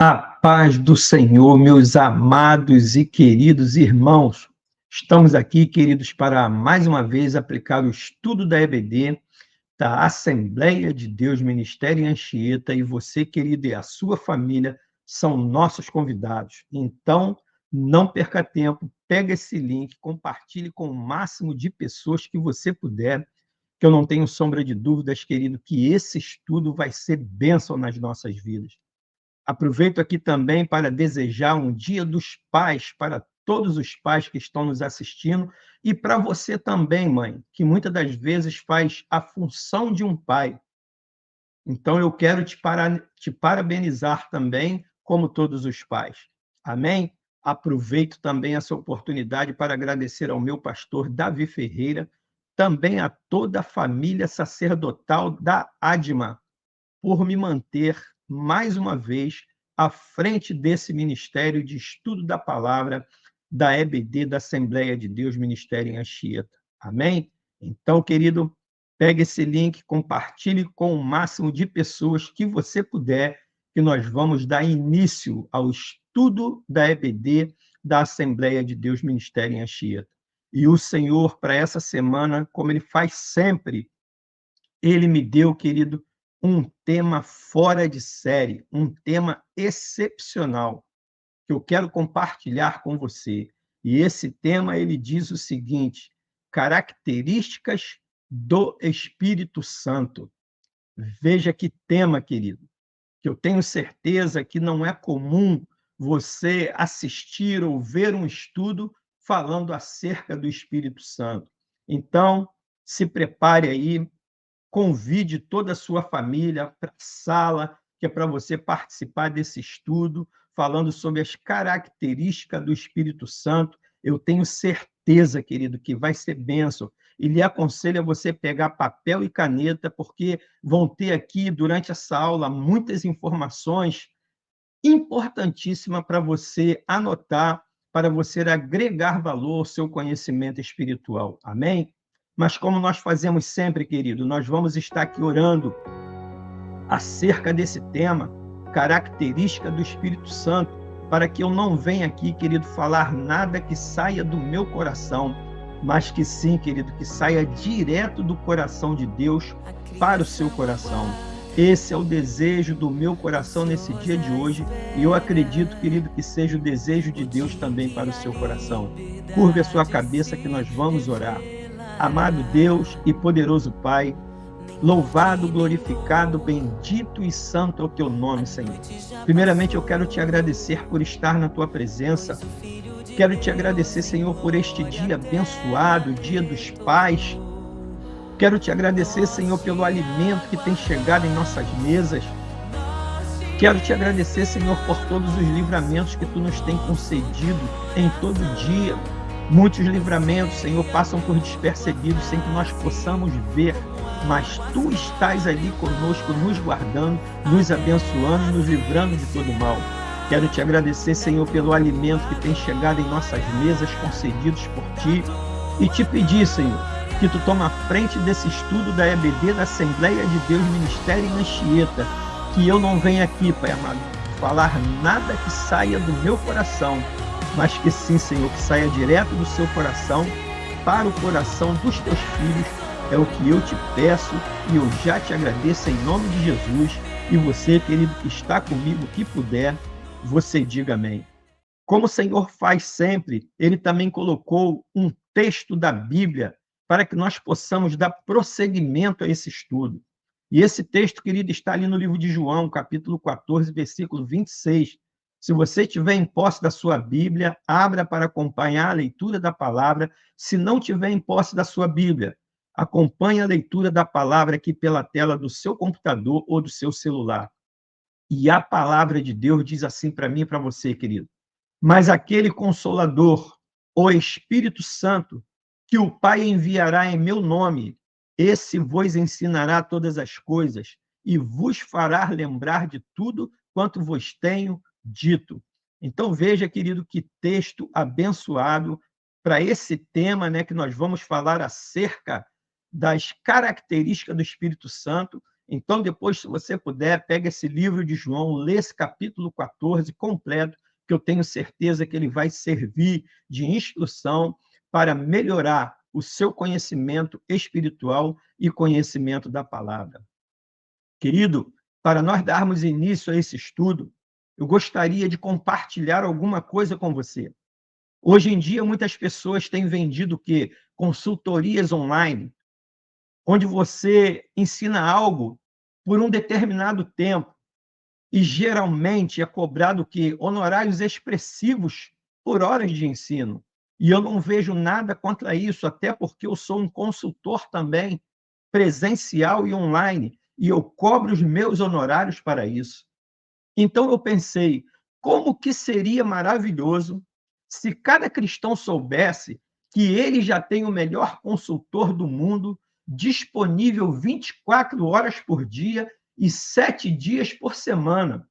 A paz do Senhor, meus amados e queridos irmãos. Estamos aqui, queridos, para mais uma vez aplicar o estudo da EBD, da Assembleia de Deus Ministério em Anchieta, e você, querido, e a sua família são nossos convidados. Então, não perca tempo, pega esse link, compartilhe com o máximo de pessoas que você puder, que eu não tenho sombra de dúvidas, querido, que esse estudo vai ser bênção nas nossas vidas. Aproveito aqui também para desejar um Dia dos Pais para todos os pais que estão nos assistindo e para você também, mãe, que muitas das vezes faz a função de um pai. Então, eu quero te parabenizar também, como todos os pais. Amém? Aproveito também essa oportunidade para agradecer ao meu pastor Davi Ferreira, também a toda a família sacerdotal da ADMA, por me manter, mais uma vez, à frente desse ministério de estudo da palavra da EBD, da Assembleia de Deus Ministério em Anchieta. Amém? Então, querido, pegue esse link, compartilhe com o máximo de pessoas que você puder, que nós vamos dar início ao estudo da EBD, da Assembleia de Deus Ministério em Anchieta. E o Senhor, para essa semana, como Ele faz sempre, Ele me deu, querido, um tema fora de série, um tema excepcional, que eu quero compartilhar com você. E esse tema, ele diz o seguinte: características do Espírito Santo. Veja que tema, querido, que eu tenho certeza que não é comum você assistir ou ver um estudo falando acerca do Espírito Santo. Então, se prepare aí, convide toda a sua família para a sala, que é para você participar desse estudo, falando sobre as características do Espírito Santo. Eu tenho certeza, querido, que vai ser bênção. E lhe aconselho a você pegar papel e caneta, porque vão ter aqui, durante essa aula, muitas informações importantíssimas para você anotar, para você agregar valor ao seu conhecimento espiritual. Amém? Mas como nós fazemos sempre, querido, nós vamos estar aqui orando acerca desse tema, característica do Espírito Santo, para que eu não venha aqui, querido, falar nada que saia do meu coração, mas que sim, querido, que saia direto do coração de Deus para o seu coração. Esse é o desejo do meu coração nesse dia de hoje, e eu acredito, querido, que seja o desejo de Deus também para o seu coração. Curve a sua cabeça que nós vamos orar. Amado Deus e poderoso Pai, louvado, glorificado, bendito e santo é o teu nome, Senhor. Primeiramente, eu quero te agradecer por estar na tua presença. Quero te agradecer, Senhor, por este dia abençoado, dia dos pais. Quero te agradecer, Senhor, pelo alimento que tem chegado em nossas mesas. Quero te agradecer, Senhor, por todos os livramentos que tu nos tem concedido em todo dia. Muitos livramentos, Senhor, passam por despercebidos sem que nós possamos ver, mas tu estás ali conosco, nos guardando, nos abençoando, nos livrando de todo mal. Quero te agradecer, Senhor, pelo alimento que tem chegado em nossas mesas, concedidos por ti, e te pedir, Senhor, que tu toma a frente desse estudo da EBD, da Assembleia de Deus Ministério em Anchieta, que eu não venha aqui, Pai amado, falar nada que saia do meu coração, mas que sim, Senhor, que saia direto do seu coração para o coração dos teus filhos. É o que eu te peço e eu já te agradeço em nome de Jesus. E você, querido, que está comigo, que puder, você diga amém. Como o Senhor faz sempre, Ele também colocou um texto da Bíblia para que nós possamos dar prosseguimento a esse estudo. E esse texto, querido, está ali no livro de João, capítulo 14, versículo 26. Se você tiver em posse da sua Bíblia, abra para acompanhar a leitura da palavra. Se não tiver em posse da sua Bíblia, acompanhe a leitura da palavra aqui pela tela do seu computador ou do seu celular. E a palavra de Deus diz assim para mim e para você, querido: mas aquele Consolador, o Espírito Santo, que o Pai enviará em meu nome, esse vos ensinará todas as coisas e vos fará lembrar de tudo quanto vos tenho dito. Então, veja, querido, que texto abençoado para esse tema, né, que nós vamos falar acerca das características do Espírito Santo. Então, depois, se você puder, pega esse livro de João, lê esse capítulo 14 completo, que eu tenho certeza que ele vai servir de instrução para melhorar o seu conhecimento espiritual e conhecimento da palavra. Querido, para nós darmos início a esse estudo, eu gostaria de compartilhar alguma coisa com você. Hoje em dia, muitas pessoas têm vendido o quê? Consultorias online, onde você ensina algo por um determinado tempo e geralmente é cobrado o quê? Honorários expressivos por horas de ensino. E eu não vejo nada contra isso, até porque eu sou um consultor também, presencial e online, e eu cobro os meus honorários para isso. Então eu pensei, como que seria maravilhoso se cada cristão soubesse que ele já tem o melhor consultor do mundo, disponível 24 horas por dia e 7 dias por semana.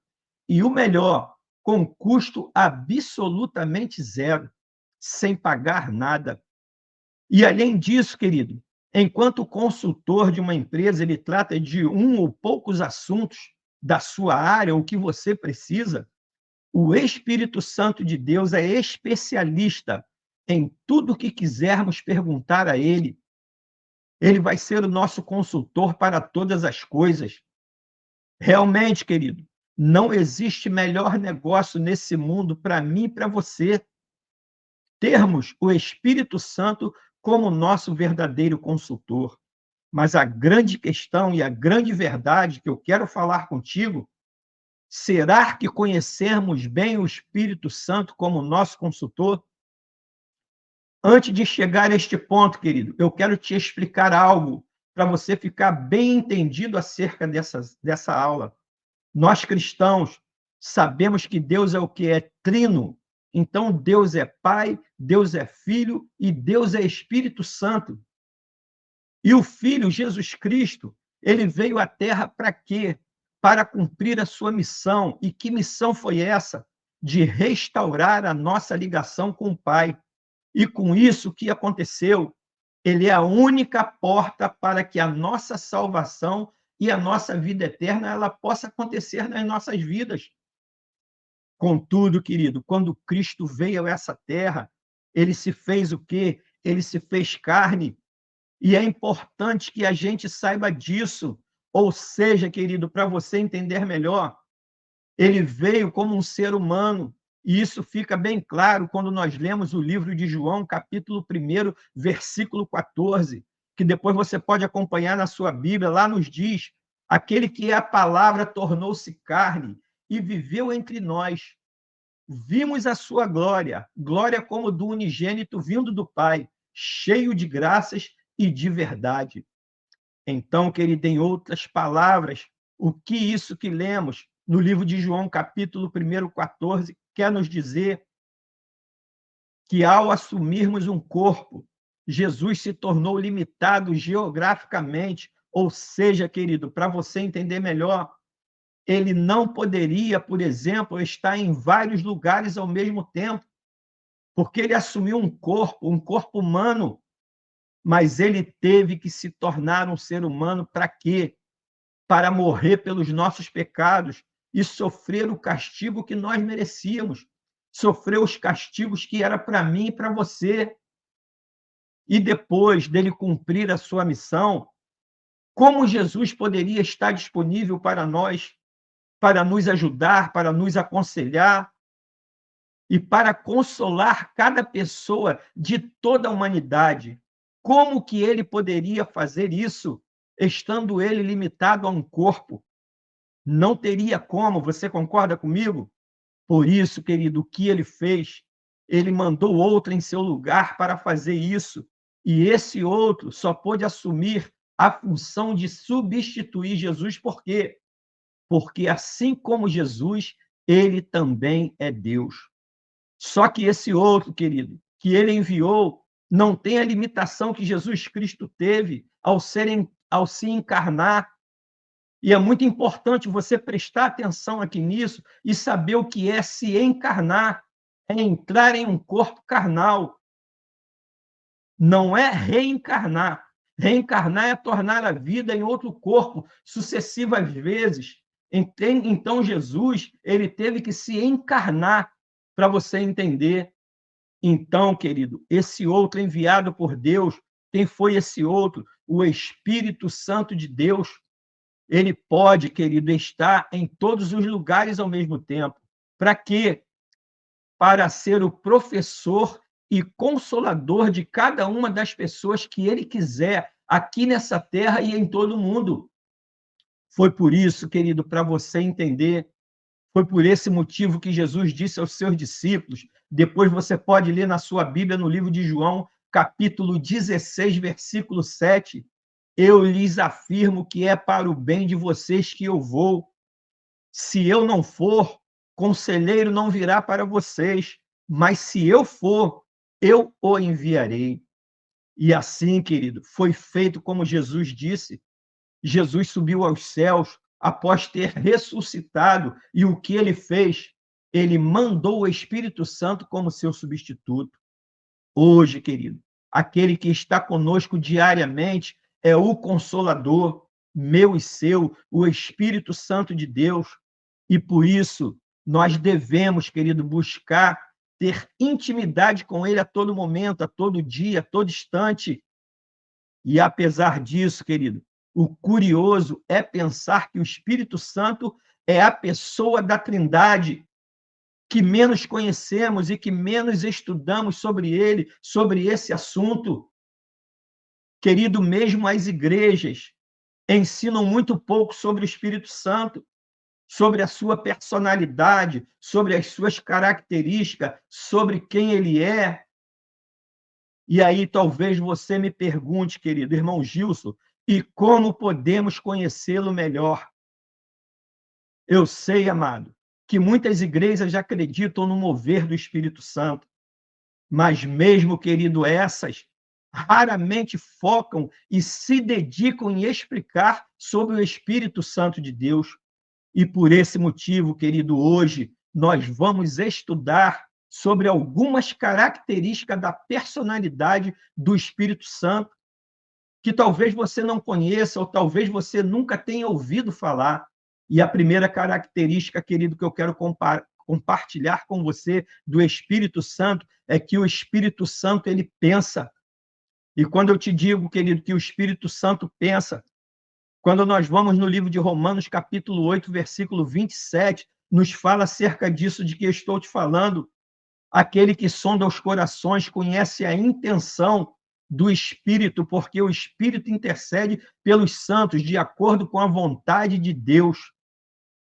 E o melhor, com custo absolutamente zero, sem pagar nada. E além disso, querido, enquanto consultor de uma empresa, ele trata de um ou poucos assuntos da sua área, o que você precisa, o Espírito Santo de Deus é especialista em tudo que quisermos perguntar a ele. Ele vai ser o nosso consultor para todas as coisas. Realmente, querido, não existe melhor negócio nesse mundo para mim e para você. Termos o Espírito Santo como nosso verdadeiro consultor. Mas a grande questão e a grande verdade que eu quero falar contigo, será que conhecemos bem o Espírito Santo como nosso consultor? Antes de chegar a este ponto, querido, eu quero te explicar algo para você ficar bem entendido acerca dessa aula. Nós cristãos sabemos que Deus é o que é trino. Então, Deus é Pai, Deus é Filho e Deus é Espírito Santo. E o Filho, Jesus Cristo, ele veio à Terra para quê? Para cumprir a sua missão. E que missão foi essa? De restaurar a nossa ligação com o Pai. E com isso, o que aconteceu? Ele é a única porta para que a nossa salvação e a nossa vida eterna ela possa acontecer nas nossas vidas. Contudo, querido, quando Cristo veio a essa terra, ele se fez o quê? Ele se fez carne. E é importante que a gente saiba disso. Ou seja, querido, para você entender melhor, ele veio como um ser humano. E isso fica bem claro quando nós lemos o livro de João, capítulo 1, versículo 14, que depois você pode acompanhar na sua Bíblia. Lá nos diz: aquele que é a palavra tornou-se carne e viveu entre nós. Vimos a sua glória, glória como do unigênito vindo do Pai, cheio de graças e de verdade. Então, querido, em outras palavras, o que isso que lemos no livro de João, capítulo 1, 14, quer nos dizer? Que ao assumirmos um corpo, Jesus se tornou limitado geograficamente, ou seja, querido, para você entender melhor, ele não poderia, por exemplo, estar em vários lugares ao mesmo tempo, porque ele assumiu um corpo humano, mas ele teve que se tornar um ser humano para quê? Para morrer pelos nossos pecados e sofrer o castigo que nós merecíamos, sofrer os castigos que era para mim e para você. E depois dele cumprir a sua missão, como Jesus poderia estar disponível para nós, para nos ajudar, para nos aconselhar e para consolar cada pessoa de toda a humanidade? Como que ele poderia fazer isso, estando ele limitado a um corpo? Não teria como, você concorda comigo? Por isso, querido, o que ele fez? Ele mandou outro em seu lugar para fazer isso. E esse outro só pôde assumir a função de substituir Jesus. Por quê? Porque assim como Jesus, ele também é Deus. Só que esse outro, querido, que ele enviou, não tem a limitação que Jesus Cristo teve ao se encarnar. E é muito importante você prestar atenção aqui nisso e saber o que é se encarnar, é entrar em um corpo carnal. Não é reencarnar. Reencarnar é tornar a vida em outro corpo sucessivas vezes. Então, Jesus, ele teve que se encarnar para você entender. Então, querido, esse outro enviado por Deus, quem foi esse outro? O Espírito Santo de Deus. Ele pode, querido, estar em todos os lugares ao mesmo tempo. Para quê? Para ser o professor e consolador de cada uma das pessoas que ele quiser, aqui nessa terra e em todo o mundo. Foi por isso, querido, para você entender, foi por esse motivo que Jesus disse aos seus discípulos, depois você pode ler na sua Bíblia, no livro de João, capítulo 16, versículo 7, eu lhes afirmo que é para o bem de vocês que eu vou. Se eu não for, conselheiro não virá para vocês, mas se eu for, eu o enviarei. E assim, querido, foi feito como Jesus disse. Jesus subiu aos céus após ter ressuscitado, e o que ele fez? Ele mandou o Espírito Santo como seu substituto. Hoje, querido, aquele que está conosco diariamente é o Consolador, meu e seu, o Espírito Santo de Deus. E por isso, nós devemos, querido, buscar ter intimidade com ele a todo momento, a todo dia, a todo instante. E apesar disso, querido, o curioso é pensar que o Espírito Santo é a pessoa da Trindade que menos conhecemos e que menos estudamos sobre ele, sobre esse assunto. Querido, mesmo as igrejas ensinam muito pouco sobre o Espírito Santo, sobre a sua personalidade, sobre as suas características, sobre quem ele é. E aí talvez você me pergunte, querido irmão Gilson, e como podemos conhecê-lo melhor? Eu sei, amado, que muitas igrejas já acreditam no mover do Espírito Santo, mas mesmo, querido, essas raramente focam e se dedicam em explicar sobre o Espírito Santo de Deus. E por esse motivo, querido, hoje nós vamos estudar sobre algumas características da personalidade do Espírito Santo, que talvez você não conheça ou talvez você nunca tenha ouvido falar. E a primeira característica, querido, que eu quero compartilhar com você do Espírito Santo é que o Espírito Santo, ele pensa. E quando eu te digo, querido, que o Espírito Santo pensa, quando nós vamos no livro de Romanos, capítulo 8, versículo 27, nos fala acerca disso de que eu estou te falando. Aquele que sonda os corações conhece a intenção do Espírito, porque o Espírito intercede pelos santos de acordo com a vontade de Deus.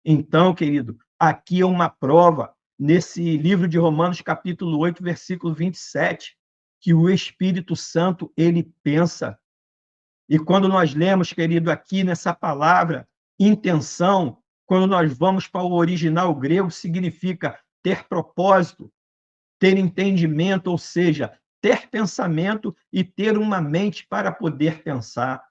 Então, querido, aqui é uma prova, nesse livro de Romanos, capítulo 8, versículo 27, que o Espírito Santo, ele pensa. E quando nós lemos, querido, aqui nessa palavra, intenção, quando nós vamos para o original grego, significa ter propósito, ter entendimento, ou seja, ter pensamento e ter uma mente para poder pensar.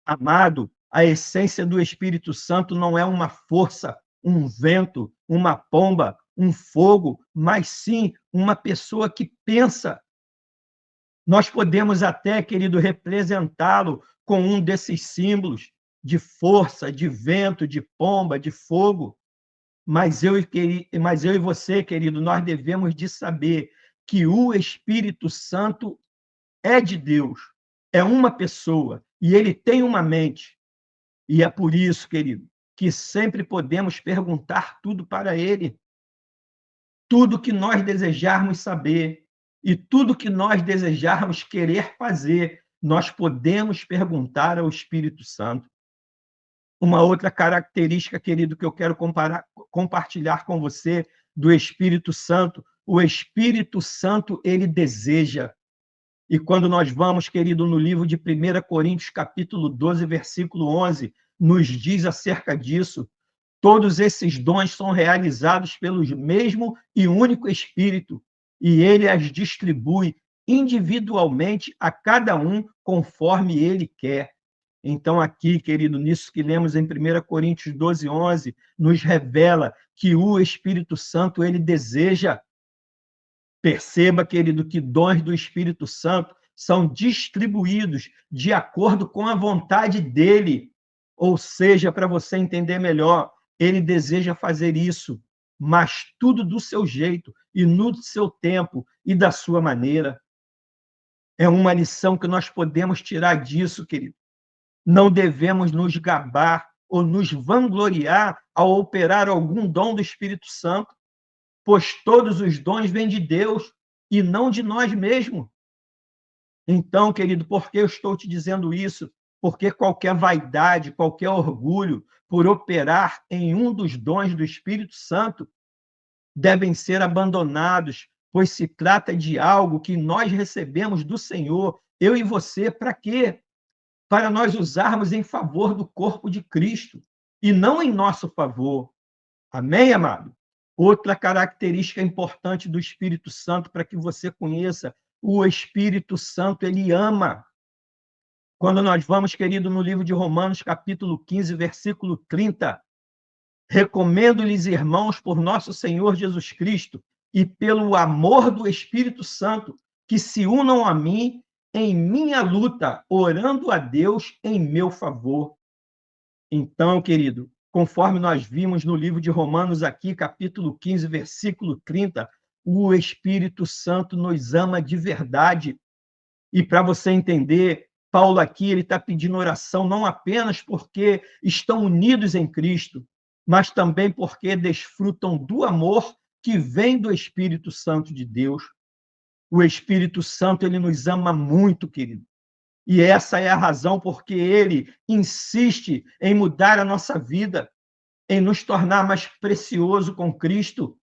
Amado, a essência do Espírito Santo não é uma força, um vento, uma pomba, um fogo, mas sim uma pessoa que pensa. Nós podemos até, querido, representá-lo com um desses símbolos de força, de vento, de pomba, de fogo. Mas eu e você, querido, nós devemos de saber que o Espírito Santo é de Deus, é uma pessoa, e ele tem uma mente. E é por isso, querido, que sempre podemos perguntar tudo para ele. Tudo que nós desejarmos saber e tudo que nós desejarmos querer fazer, nós podemos perguntar ao Espírito Santo. Uma outra característica, querido, que eu quero compartilhar com você do Espírito Santo, o Espírito Santo, ele deseja. E quando nós vamos, querido, no livro de 1 Coríntios, capítulo 12, versículo 11, nos diz acerca disso, todos esses dons são realizados pelo mesmo e único Espírito, e ele as distribui individualmente a cada um conforme ele quer. Então, aqui, querido, nisso que lemos em 1 Coríntios 12, 11, nos revela que o Espírito Santo, ele deseja. Perceba, querido, que dons do Espírito Santo são distribuídos de acordo com a vontade dele. Ou seja, para você entender melhor, ele deseja fazer isso, mas tudo do seu jeito e no seu tempo e da sua maneira. É uma lição que nós podemos tirar disso, querido. Não devemos nos gabar ou nos vangloriar ao operar algum dom do Espírito Santo, pois todos os dons vêm de Deus e não de nós mesmos. Então, querido, por que eu estou te dizendo isso? Porque qualquer vaidade, qualquer orgulho por operar em um dos dons do Espírito Santo devem ser abandonados, pois se trata de algo que nós recebemos do Senhor, eu e você, para quê? Para nós usarmos em favor do corpo de Cristo e não em nosso favor. Amém, amado? Outra característica importante do Espírito Santo, para que você conheça, o Espírito Santo, ele ama. Quando nós vamos, querido, no livro de Romanos, capítulo 15, versículo 30, recomendo-lhes, irmãos, por nosso Senhor Jesus Cristo e pelo amor do Espírito Santo, que se unam a mim em minha luta, orando a Deus em meu favor. Então, querido, conforme nós vimos no livro de Romanos aqui, capítulo 15, versículo 30, o Espírito Santo nos ama de verdade. E para você entender, Paulo aqui ele está pedindo oração não apenas porque estão unidos em Cristo, mas também porque desfrutam do amor que vem do Espírito Santo de Deus. O Espírito Santo ele nos ama muito, querido. E essa é a razão porque ele insiste em mudar a nossa vida, em nos tornar mais precioso com Cristo,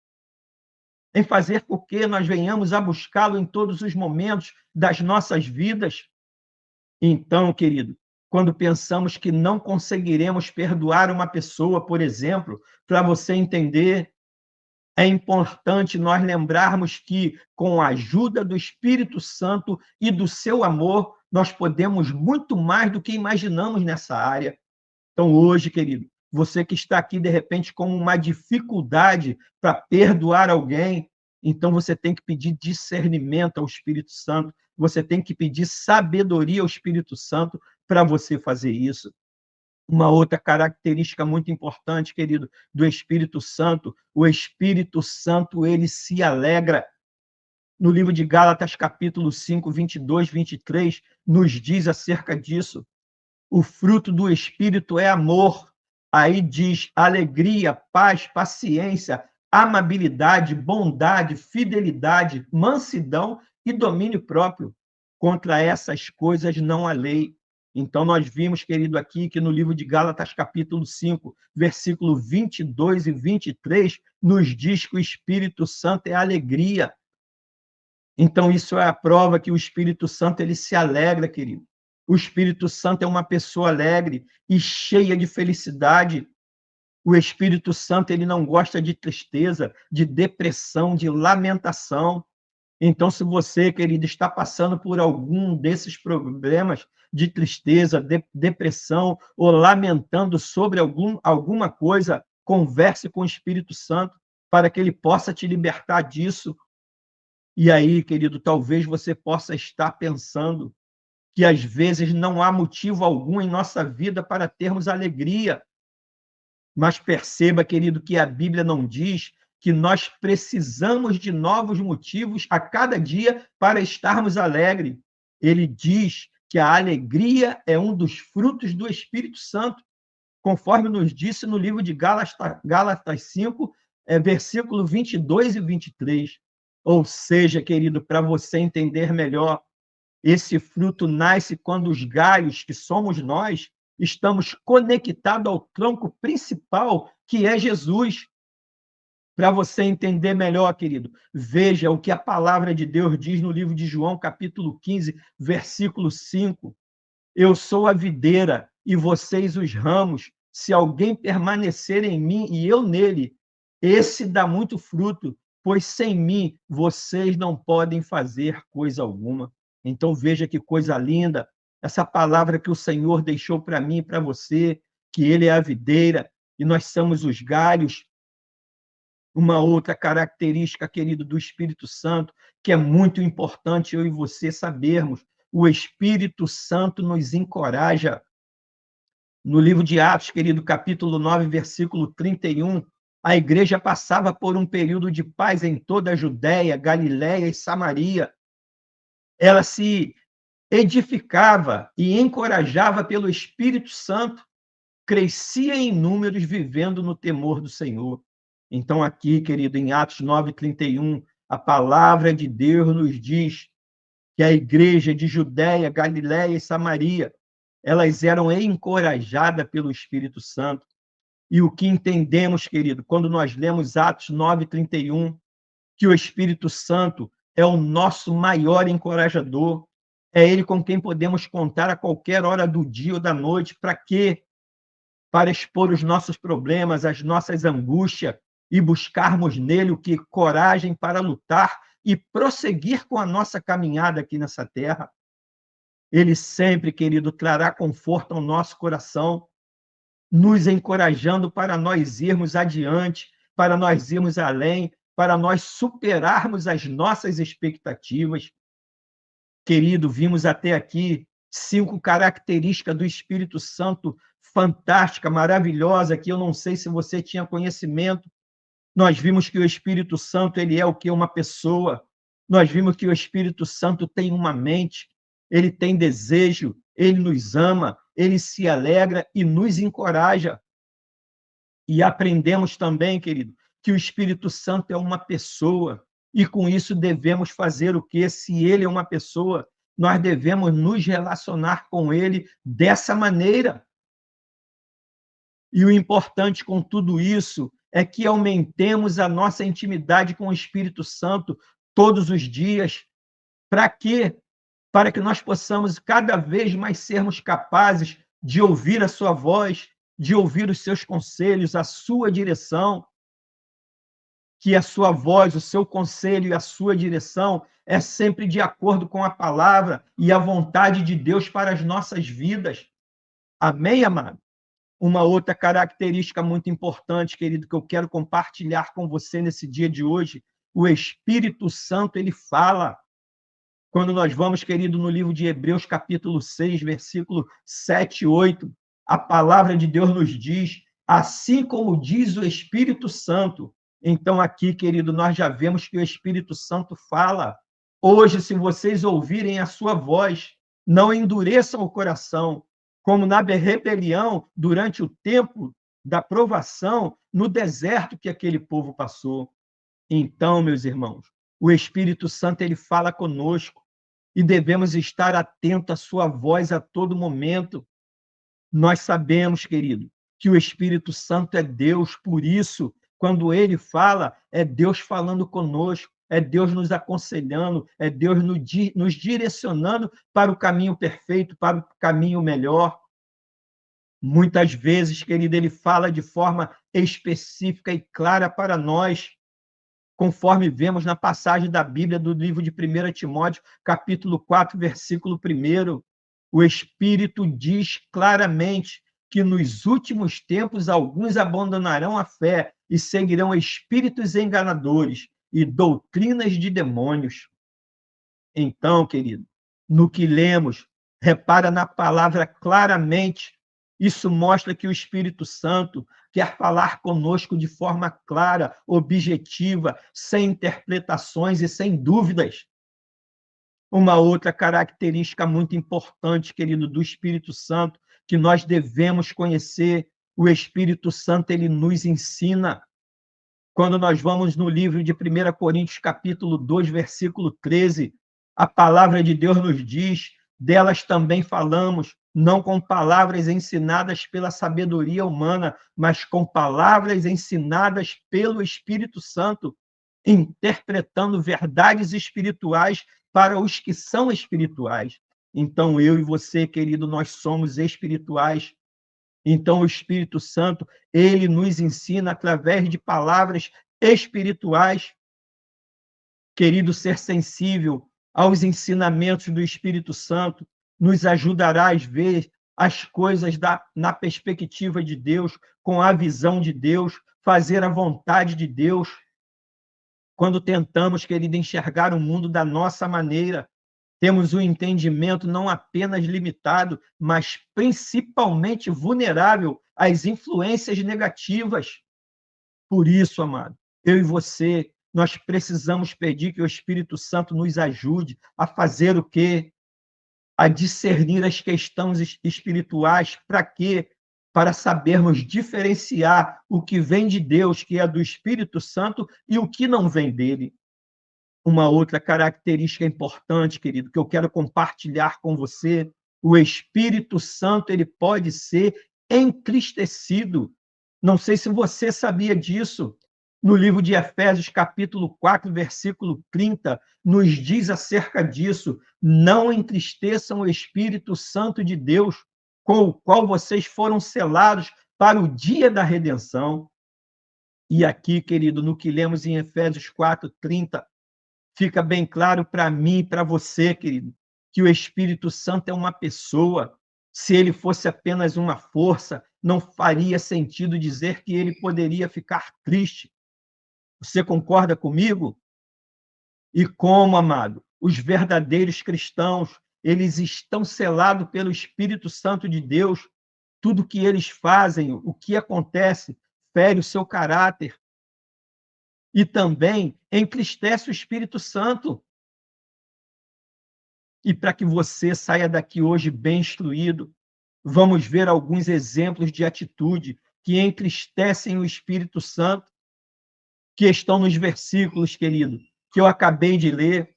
em fazer com que nós venhamos a buscá-lo em todos os momentos das nossas vidas. Então, querido, quando pensamos que não conseguiremos perdoar uma pessoa, por exemplo, para você entender, é importante nós lembrarmos que, com a ajuda do Espírito Santo e do seu amor, nós podemos muito mais do que imaginamos nessa área. Então, hoje, querido, você que está aqui, de repente, com uma dificuldade para perdoar alguém, então você tem que pedir discernimento ao Espírito Santo, você tem que pedir sabedoria ao Espírito Santo para você fazer isso. Uma outra característica muito importante, querido, do Espírito Santo, o Espírito Santo, ele se alegra. No livro de Gálatas, capítulo 5, 22, 23, nos diz acerca disso. O fruto do Espírito é amor. Aí diz alegria, paz, paciência, amabilidade, bondade, fidelidade, mansidão e domínio próprio. Contra essas coisas não há lei. Então, nós vimos, querido, aqui que no livro de Gálatas, capítulo 5, versículo 22 e 23, nos diz que o Espírito Santo é alegria. Então, isso é a prova que o Espírito Santo ele se alegra, querido. O Espírito Santo é uma pessoa alegre e cheia de felicidade. O Espírito Santo ele não gosta de tristeza, de depressão, de lamentação. Então, se você, querido, está passando por algum desses problemas de tristeza, depressão ou lamentando sobre alguma coisa, converse com o Espírito Santo para que ele possa te libertar disso. E aí, querido, talvez você possa estar pensando que às vezes não há motivo algum em nossa vida para termos alegria. Mas perceba, querido, que a Bíblia não diz que nós precisamos de novos motivos a cada dia para estarmos alegres. Ele diz que a alegria é um dos frutos do Espírito Santo, conforme nos disse no livro de Gálatas 5, versículo 22 e 23. Ou seja, querido, para você entender melhor, esse fruto nasce quando os galhos, que somos nós, estamos conectados ao tronco principal, que é Jesus. Para você entender melhor, querido, veja o que a palavra de Deus diz no livro de João, capítulo 15, versículo 5. Eu sou a videira e vocês os ramos. Se alguém permanecer em mim e eu nele, esse dá muito fruto, pois sem mim vocês não podem fazer coisa alguma. Então veja que coisa linda, essa palavra que o Senhor deixou para mim e para você, que ele é a videira e nós somos os galhos. Uma outra característica, querido, do Espírito Santo, que é muito importante eu e você sabermos, o Espírito Santo nos encoraja. No livro de Atos, querido, capítulo 9, versículo 31, a igreja passava por um período de paz em toda a Judéia, Galiléia e Samaria. Ela se edificava e encorajava pelo Espírito Santo, crescia em números vivendo no temor do Senhor. Então aqui, querido, em Atos 9:31, a palavra de Deus nos diz que a igreja de Judéia, Galiléia e Samaria, elas eram encorajadas pelo Espírito Santo. E o que entendemos, querido, quando nós lemos Atos 9:31, que o Espírito Santo é o nosso maior encorajador, é ele com quem podemos contar a qualquer hora do dia ou da noite. Para quê? Para expor os nossos problemas, as nossas angústias e buscarmos nele o que? Coragem para lutar e prosseguir com a nossa caminhada aqui nessa terra. Ele sempre, querido, trará conforto ao nosso coração, nos encorajando para nós irmos adiante, para nós irmos além, para nós superarmos as nossas expectativas. Querido, vimos até aqui 5 características do Espírito Santo fantástica, maravilhosa, que eu não sei se você tinha conhecimento. Nós vimos que o Espírito Santo, ele é o que? Uma pessoa. Nós vimos que o Espírito Santo tem uma mente, ele tem desejo, ele nos ama, ele se alegra e nos encoraja. E aprendemos também, querido, que o Espírito Santo é uma pessoa, e com isso devemos fazer o quê? Se ele é uma pessoa, nós devemos nos relacionar com ele dessa maneira. E o importante com tudo isso é que aumentemos a nossa intimidade com o Espírito Santo todos os dias. Para quê? Para que nós possamos cada vez mais sermos capazes de ouvir a sua voz, de ouvir os seus conselhos, a sua direção, que a sua voz, o seu conselho e a sua direção é sempre de acordo com a palavra e a vontade de Deus para as nossas vidas. Amém, amado? Uma outra característica muito importante, querido, que eu quero compartilhar com você nesse dia de hoje, o Espírito Santo, ele fala. Quando nós vamos, querido, no livro de Hebreus, capítulo 6, versículo 7 e 8, a palavra de Deus nos diz, assim como diz o Espírito Santo. Então, aqui, querido, nós já vemos que o Espírito Santo fala. Hoje, se vocês ouvirem a sua voz, não endureçam o coração, como na rebelião durante o tempo da provação no deserto que aquele povo passou. Então, meus irmãos, o Espírito Santo, ele fala conosco e devemos estar atentos à sua voz a todo momento. Nós sabemos, querido, que o Espírito Santo é Deus, por isso, quando ele fala, é Deus falando conosco, é Deus nos aconselhando, é Deus nos direcionando para o caminho perfeito, para o caminho melhor. Muitas vezes, querido, ele fala de forma específica e clara para nós, conforme vemos na passagem da Bíblia do livro de 1 Timóteo, capítulo 4, versículo 1, o Espírito diz claramente que nos últimos tempos alguns abandonarão a fé e seguirão espíritos enganadores e doutrinas de demônios. Então, querido, no que lemos, repara na palavra claramente. Isso mostra que o Espírito Santo quer falar conosco de forma clara, objetiva, sem interpretações e sem dúvidas. Uma outra característica muito importante, querido, do Espírito Santo, que nós devemos conhecer, o Espírito Santo, ele nos ensina. Quando nós vamos no livro de 1 Coríntios, capítulo 2, versículo 13, a palavra de Deus nos diz, delas também falamos, não com palavras ensinadas pela sabedoria humana, mas com palavras ensinadas pelo Espírito Santo, interpretando verdades espirituais para os que são espirituais. Então, eu e você, querido, nós somos espirituais. Então, o Espírito Santo, ele nos ensina através de palavras espirituais. Querido, ser sensível aos ensinamentos do Espírito Santo nos ajudará a ver as coisas na perspectiva de Deus, com a visão de Deus, fazer a vontade de Deus. Quando tentamos, querido, enxergar o mundo da nossa maneira, Temos um entendimento não apenas limitado, mas principalmente vulnerável às influências negativas. Por isso, amado, eu e você, nós precisamos pedir que o Espírito Santo nos ajude a fazer o quê? A discernir as questões espirituais. Para quê? Para sabermos diferenciar o que vem de Deus, que é do Espírito Santo, e o que não vem dele. Uma outra característica importante, querido, que eu quero compartilhar com você, o Espírito Santo, ele pode ser entristecido. Não sei se você sabia disso. No livro de Efésios, capítulo 4, versículo 30, nos diz acerca disso: não entristeçam o Espírito Santo de Deus, com o qual vocês foram selados para o dia da redenção. E aqui, querido, no que lemos em Efésios 4, 30, fica bem claro para mim e para você, querido, que o Espírito Santo é uma pessoa. Se ele fosse apenas uma força, não faria sentido dizer que ele poderia ficar triste. Você concorda comigo? E como, amado, os verdadeiros cristãos, eles estão selados pelo Espírito Santo de Deus. Tudo que eles fazem, o que acontece, fere o seu caráter e também entristece o Espírito Santo. E para que você saia daqui hoje bem instruído, vamos ver alguns exemplos de atitude que entristecem o Espírito Santo, que estão nos versículos, querido, que eu acabei de ler.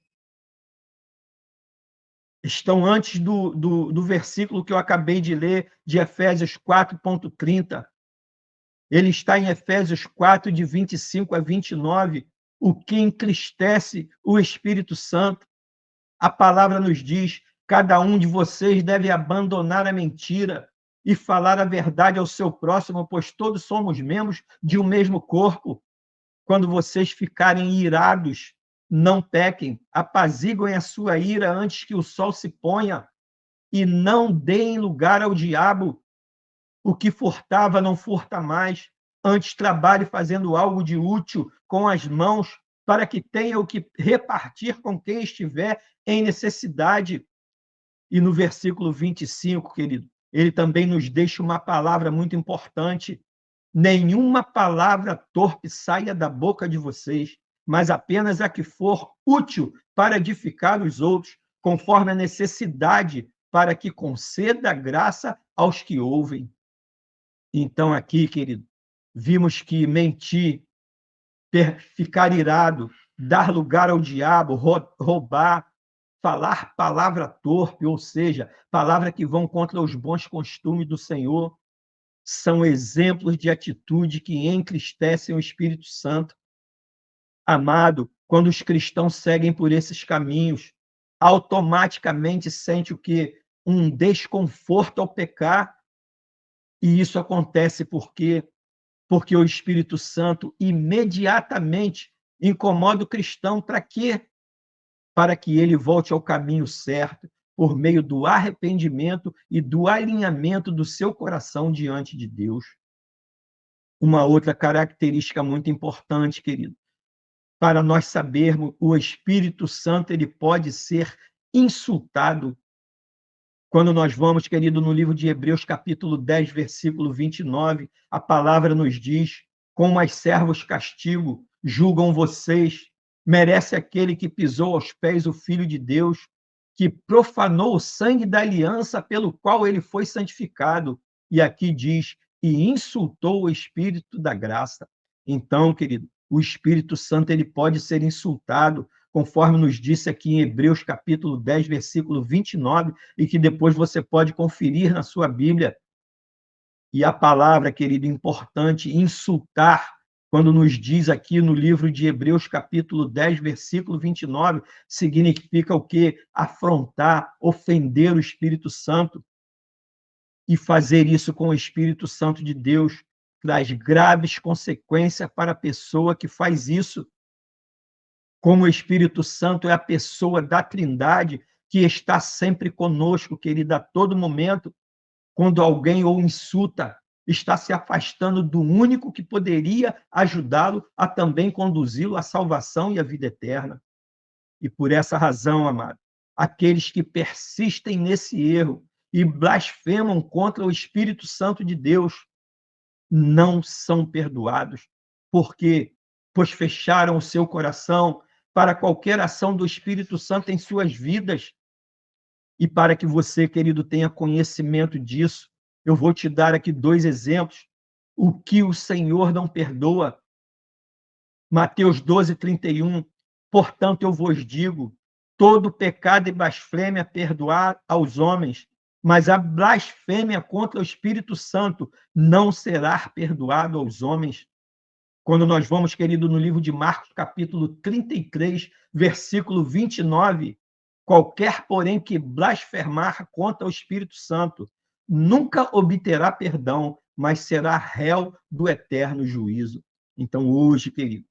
Estão antes do versículo que eu acabei de ler, de Efésios 4,30. Ele está em Efésios 4, de 25 a 29, o que entristece o Espírito Santo. A palavra nos diz: cada um de vocês deve abandonar a mentira e falar a verdade ao seu próximo, pois todos somos membros de um mesmo corpo. Quando vocês ficarem irados, não pequem, apaziguem a sua ira antes que o sol se ponha e não deem lugar ao diabo. O que furtava não furta mais, antes trabalhe fazendo algo de útil com as mãos, para que tenha o que repartir com quem estiver em necessidade. E no versículo 25, querido, ele também nos deixa uma palavra muito importante: nenhuma palavra torpe saia da boca de vocês, mas apenas a que for útil para edificar os outros, conforme a necessidade, para que conceda graça aos que ouvem. Então, aqui, querido, vimos que mentir, ficar irado, dar lugar ao diabo, roubar, falar palavra torpe, ou seja, palavras que vão contra os bons costumes do Senhor, são exemplos de atitude que entristecem o Espírito Santo. Amado, quando os cristãos seguem por esses caminhos, automaticamente sente o quê? Um desconforto ao pecar. E isso acontece porque o Espírito Santo imediatamente incomoda o cristão. Para quê? Para que ele volte ao caminho certo, por meio do arrependimento e do alinhamento do seu coração diante de Deus. Uma outra característica muito importante, querido, para nós sabermos, o Espírito Santo ele pode ser insultado. Quando nós vamos, querido, no livro de Hebreus, capítulo 10, versículo 29, a palavra nos diz: como as servos castigo julgam vocês, merece aquele que pisou aos pés o Filho de Deus, que profanou o sangue da aliança pelo qual ele foi santificado. E aqui diz: e insultou o Espírito da graça. Então, querido, o Espírito Santo ele pode ser insultado, conforme nos disse aqui em Hebreus, capítulo 10, versículo 29, e que depois você pode conferir na sua Bíblia. E a palavra, querido, importante, insultar, quando nos diz aqui no livro de Hebreus, capítulo 10, versículo 29, significa o quê? Afrontar, ofender o Espírito Santo. E fazer isso com o Espírito Santo de Deus traz graves consequências para a pessoa que faz isso. Como o Espírito Santo é a pessoa da Trindade que está sempre conosco, querida, a todo momento, quando alguém o insulta, está se afastando do único que poderia ajudá-lo a também conduzi-lo à salvação e à vida eterna. E por essa razão, amado, aqueles que persistem nesse erro e blasfemam contra o Espírito Santo de Deus não são perdoados. Por quê? Pois fecharam o seu coração para qualquer ação do Espírito Santo em suas vidas. E para que você, querido, tenha conhecimento disso, eu vou te dar aqui 2 exemplos. O que o Senhor não perdoa. Mateus 12:31. Portanto, eu vos digo, todo pecado e blasfêmia perdoar aos homens, mas a blasfêmia contra o Espírito Santo não será perdoado aos homens. Quando nós vamos, querido, no livro de Marcos, capítulo 33, versículo 29, qualquer, porém, que blasfemar contra o Espírito Santo nunca obterá perdão, mas será réu do eterno juízo. Então, hoje, querido,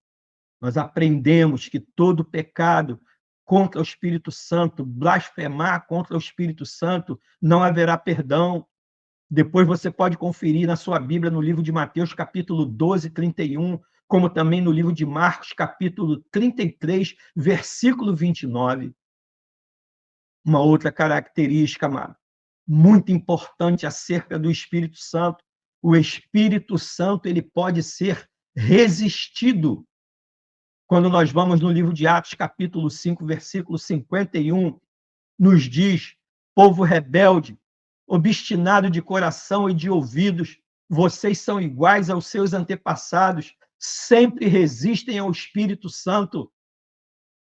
nós aprendemos que todo pecado contra o Espírito Santo, blasfemar contra o Espírito Santo, não haverá perdão. Depois você pode conferir na sua Bíblia, no livro de Mateus, capítulo 12, 31, como também no livro de Marcos, capítulo 33, versículo 29. Uma outra característica, amado, muito importante acerca do Espírito Santo. O Espírito Santo, ele pode ser resistido. Quando nós vamos no livro de Atos, capítulo 5, versículo 51, nos diz: povo rebelde, obstinado de coração e de ouvidos, vocês são iguais aos seus antepassados, sempre resistem ao Espírito Santo.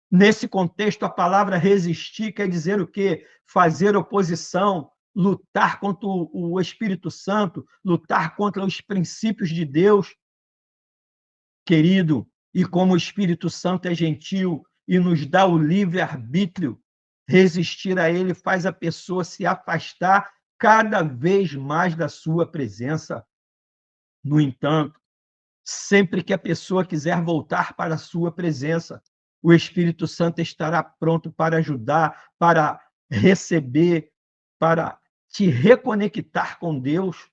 Nesse contexto, a palavra resistir quer dizer o quê? Fazer oposição, lutar contra o Espírito Santo, lutar contra os princípios de Deus. Querido, e como o Espírito Santo é gentil e nos dá o livre-arbítrio, resistir a ele faz a pessoa se afastar cada vez mais da sua presença. No entanto, sempre que a pessoa quiser voltar para a sua presença, o Espírito Santo estará pronto para ajudar, para receber, para te reconectar com Deus.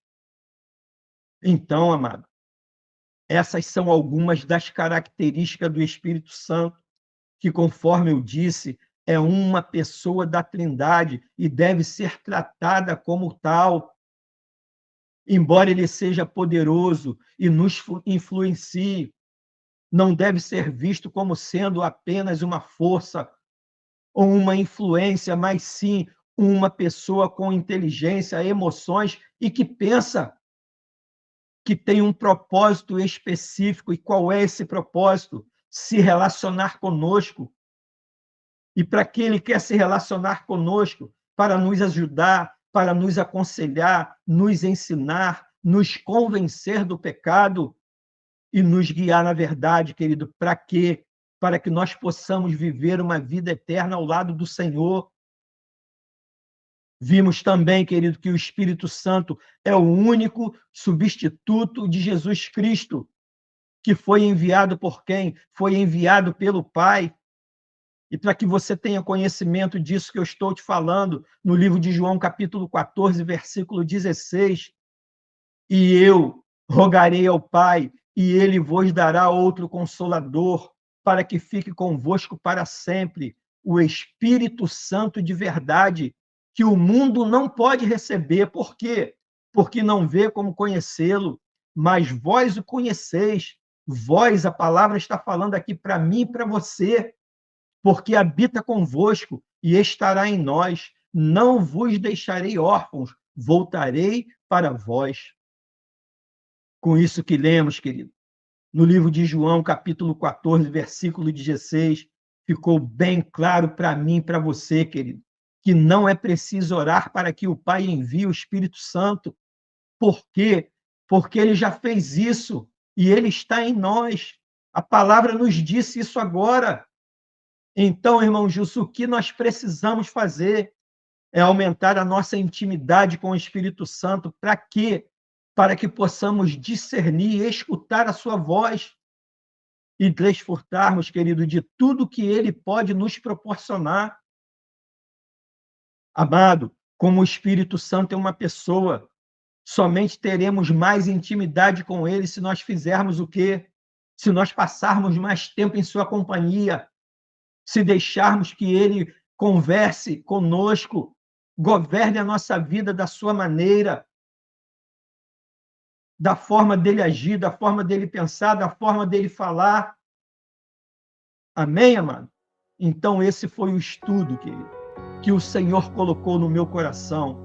Então, amado, essas são algumas das características do Espírito Santo, que, conforme eu disse, é uma pessoa da Trindade e deve ser tratada como tal. Embora ele seja poderoso e nos influencie, não deve ser visto como sendo apenas uma força ou uma influência, mas sim uma pessoa com inteligência, emoções e que pensa, que tem um propósito específico. E qual é esse propósito? Se relacionar conosco. E para que ele quer se relacionar conosco? Para nos ajudar, para nos aconselhar, nos ensinar, nos convencer do pecado e nos guiar na verdade, querido. Para quê? Para que nós possamos viver uma vida eterna ao lado do Senhor. Vimos também, querido, que o Espírito Santo é o único substituto de Jesus Cristo, que foi enviado por quem? Foi enviado pelo Pai. E para que você tenha conhecimento disso que eu estou te falando, no livro de João, capítulo 14, versículo 16, e eu rogarei ao Pai, e ele vos dará outro Consolador, para que fique convosco para sempre, o Espírito Santo de verdade, que o mundo não pode receber. Por quê? Porque não vê como conhecê-lo, mas vós o conheceis. Vós, a palavra está falando aqui para mim e para você, porque habita convosco e estará em nós. Não vos deixarei órfãos, voltarei para vós. Com isso que lemos, querido, no livro de João, capítulo 14, versículo 16, ficou bem claro para mim e para você, querido, que não é preciso orar para que o Pai envie o Espírito Santo. Por quê? Porque ele já fez isso e ele está em nós. A palavra nos disse isso agora. Então, irmão Gilson, o que nós precisamos fazer é aumentar a nossa intimidade com o Espírito Santo. Para quê? Para que possamos discernir e escutar a sua voz e desfrutarmos, querido, de tudo que ele pode nos proporcionar. Amado, como o Espírito Santo é uma pessoa, somente teremos mais intimidade com ele se nós fizermos o quê? Se nós passarmos mais tempo em sua companhia, se deixarmos que ele converse conosco, governe a nossa vida da sua maneira, da forma dele agir, da forma dele pensar, da forma dele falar. Amém, amado? Então, esse foi o estudo, querido, que o Senhor colocou no meu coração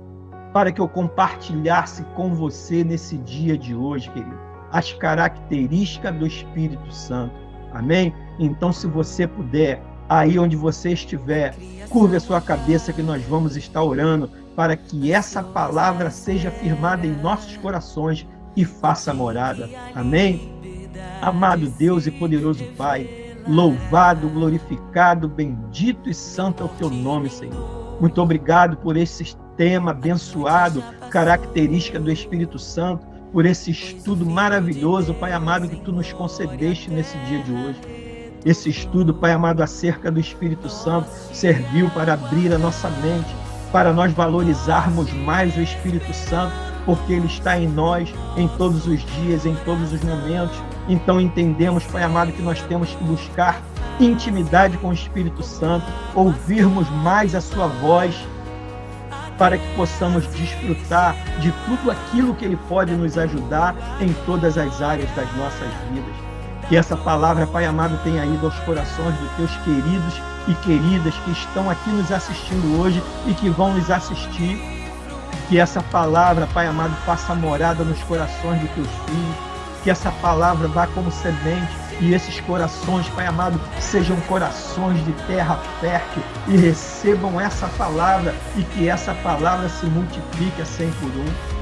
para que eu compartilhasse com você nesse dia de hoje, querido, as características do Espírito Santo. Amém? Então, se você puder, aí onde você estiver, curve a sua cabeça que nós vamos estar orando para que essa palavra seja firmada em nossos corações e faça morada. Amém? Amado Deus e poderoso Pai, louvado, glorificado, bendito e santo é o teu nome, Senhor. Muito obrigado por esse tema abençoado, característica do Espírito Santo, por esse estudo maravilhoso, Pai amado, que tu nos concedeste nesse dia de hoje. Esse estudo, Pai amado, acerca do Espírito Santo, serviu para abrir a nossa mente, para nós valorizarmos mais o Espírito Santo, porque ele está em nós, em todos os dias, em todos os momentos. Então entendemos, Pai amado, que nós temos que buscar intimidade com o Espírito Santo, ouvirmos mais a sua voz, para que possamos desfrutar de tudo aquilo que ele pode nos ajudar em todas as áreas das nossas vidas. Que essa palavra, Pai amado, tenha ido aos corações dos teus queridos e queridas que estão aqui nos assistindo hoje e que vão nos assistir. Que essa palavra, Pai amado, faça morada nos corações dos teus filhos. Que essa palavra vá como semente e esses corações, Pai amado, sejam corações de terra fértil e recebam essa palavra e que essa palavra se multiplique a 100 por 1.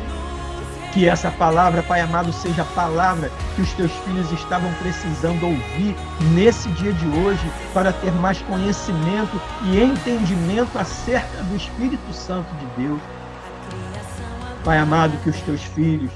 Que essa palavra, Pai amado, seja a palavra que os teus filhos estavam precisando ouvir nesse dia de hoje para ter mais conhecimento e entendimento acerca do Espírito Santo de Deus. Pai amado, que os teus filhos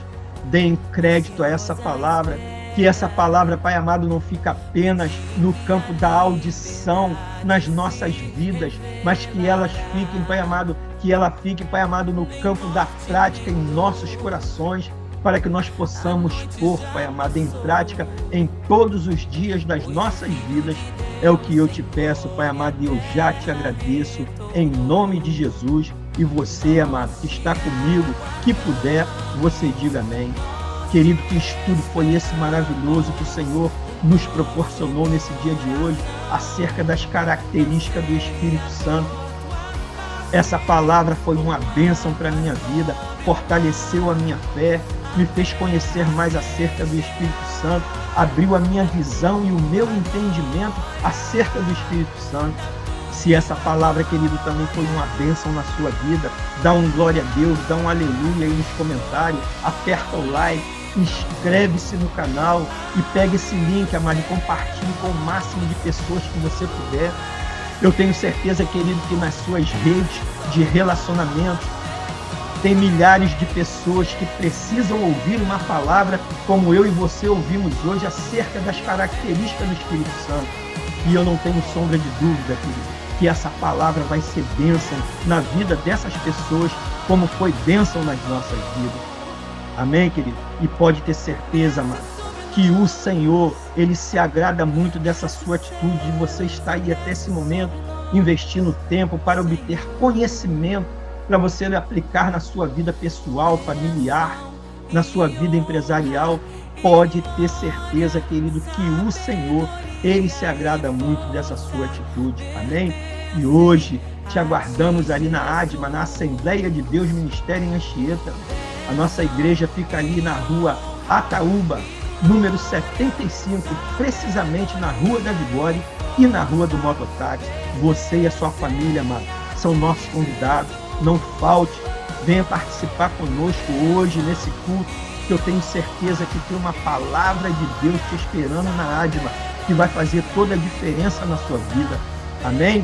deem crédito a essa palavra, que essa palavra, Pai amado, não fica apenas no campo da audição nas nossas vidas, mas que elas fiquem, Pai amado, que ela fique, Pai amado, no campo da prática em nossos corações, para que nós possamos pôr, Pai amado, em prática em todos os dias das nossas vidas. É o que eu te peço, Pai amado, e eu já te agradeço, em nome de Jesus. E você, amado, que está comigo, que puder, você diga amém. Querido, que estudo foi esse maravilhoso que o Senhor nos proporcionou nesse dia de hoje, acerca das características do Espírito Santo. Essa palavra foi uma bênção para a minha vida, fortaleceu a minha fé, me fez conhecer mais acerca do Espírito Santo, abriu a minha visão e o meu entendimento acerca do Espírito Santo. Se essa palavra, querido, também foi uma bênção na sua vida, dá um glória a Deus, dá um aleluia aí nos comentários, aperta o like, inscreve-se no canal e pega esse link, amado, e compartilhe com o máximo de pessoas que você puder. Eu tenho certeza, querido, que nas suas redes de relacionamento tem milhares de pessoas que precisam ouvir uma palavra como eu e você ouvimos hoje acerca das características do Espírito Santo. E eu não tenho sombra de dúvida, querido, que essa palavra vai ser bênção na vida dessas pessoas, como foi bênção nas nossas vidas. Amém, querido? E pode ter certeza, amado, que o Senhor, ele se agrada muito dessa sua atitude de você estar aí até esse momento, investindo tempo para obter conhecimento, para você aplicar na sua vida pessoal, familiar, na sua vida empresarial. Pode ter certeza, querido, que o Senhor, ele se agrada muito dessa sua atitude. Amém? E hoje te aguardamos ali na ADMA, na Assembleia de Deus Ministério em Anchieta. A nossa igreja fica ali na rua Ataúba, número 75, precisamente na Rua da Vigore e na Rua do Mototáxi. Você e a sua família, amado, são nossos convidados. Não falte, venha participar conosco hoje nesse culto, que eu tenho certeza que tem uma palavra de Deus te esperando na ADMA, que vai fazer toda a diferença na sua vida. Amém?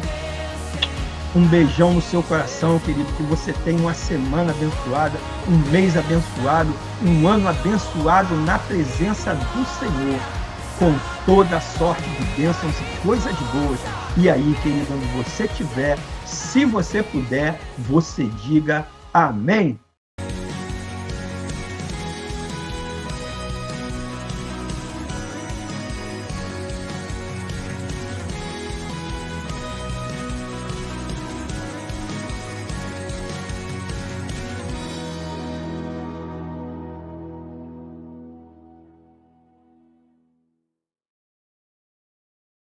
Um beijão no seu coração, querido, que você tenha uma semana abençoada, um mês abençoado, um ano abençoado na presença do Senhor, com toda a sorte de bênçãos e coisas boas. E aí, querido, onde você estiver, se você puder, você diga amém.